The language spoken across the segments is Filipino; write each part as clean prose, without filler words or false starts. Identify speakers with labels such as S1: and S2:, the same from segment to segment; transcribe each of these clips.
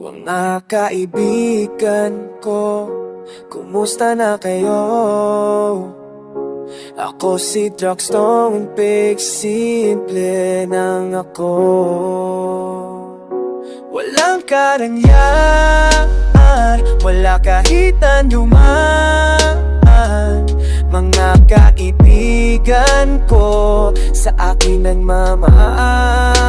S1: Mga kaibigan ko, kumusta na kayo? Ako si Drugstone Pig, simple lang ako. Walang karangyaan, wala kahit anuman. Mga kaibigan ko, sa akin nagmamahal.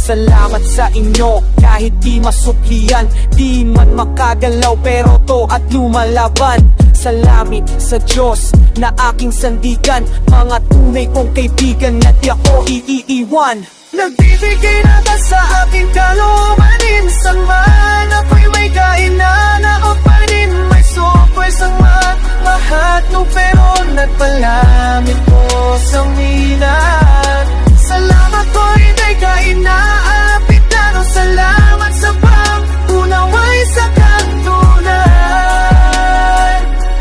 S1: Salamat sa inyo, kahit di masuklian, di man makagalaw pero to at lumalaban. Salamat sa Diyos na aking sandigan, mga tunay kong kaibigan na di ako iiwan. Nagbibigay na ba sa aking kalooban? Minsan man ako'y may kainan, ako pa rin may super sama. Mahatno pero nagpalamit ko sa minat. Salamat ko hindi ka inaapit, pero salamat sa pag-unaway sa kantunay.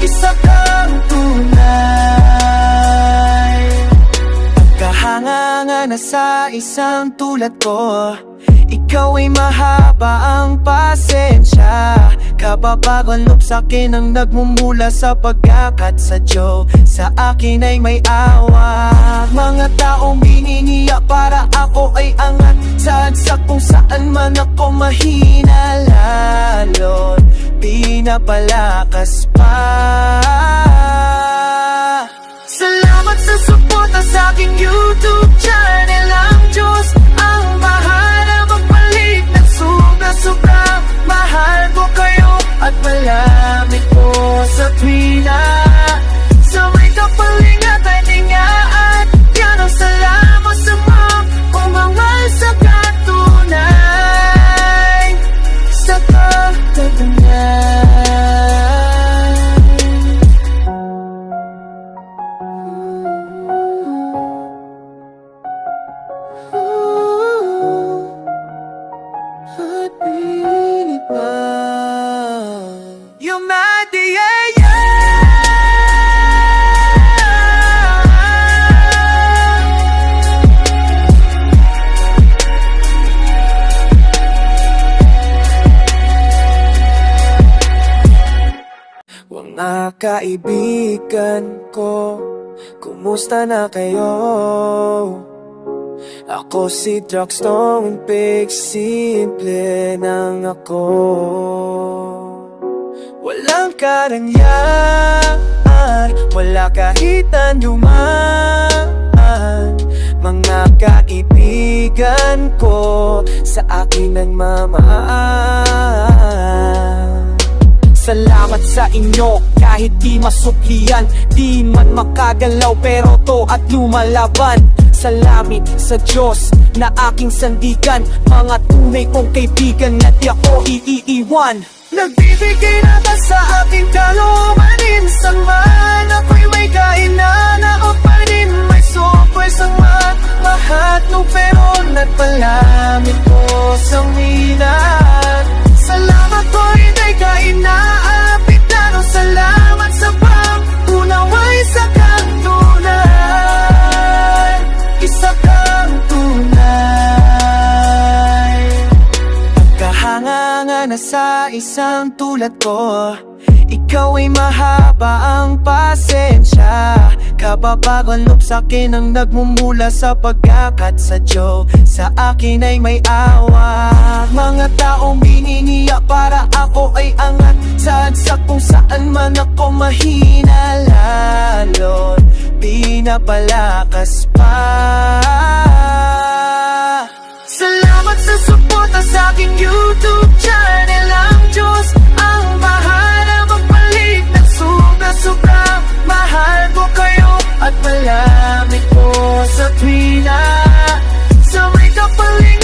S1: Isa kang tunay. Pagkahanga na sa isang tulad ko, ikaw ay mahaba ang pasensya. Kababagon loob sa'kin ang nagmumula sa pagkakat sa Diyos, sa akin ay may awa. Mga taong bininiyak para ako ay angat, sa kung saan man ako mahina, lalon pinapalakas pa. Salamat sa suporta sa aking YouTube channel. Ang Diyos ang bahala magbalik ng sobra-sobra. Mahal ko kayo at malamit ko sa tuwina. Sa may kapalingat ay tingaan, yan ang salamat sa mga umangal sa katunay. Sa katunay. Mga kaibigan ko, kumusta na kayo? Ako si Drugstone Pig, simple lang ako. Walang karangyaan, wala kahit anuman. Mga kaibigan ko, sa akin nagmamahal. Salamat sa inyo, kahit di masuklian, di man makagalaw pero to at lumalaban. Salamat sa Diyos na aking sandigan, mga tunay kong kaibigan na di ako iiwan. Nagbibigay na ba sa aking kalooban? Minsan man ako'y may kainan, ako pa rin may super sama. Mahatno pero nagpalamit ko sa minat. Salamat ko hindi ka inaapit, pero salamat sa pag-unaway sa kantunay. Isa kang tunay. Pagkahanga na sa isang tulad ko, ikaw ay mahaba ang pasensya. Kababagon loob sa'kin ang nagmumula sa pagkakat sa Diyos, sa akin ay may awa. Mga taong bininiyak para ako ay angat, sa kung saan man ako mahina, lalon pinapalakas pa. Salamat sa suporta sa aking YouTube channel. Ang Diyos ang bahala magbalik ng sobra-sobra. Mahal ko kayo at malamit ko sa tuwina. Sa may kapalingan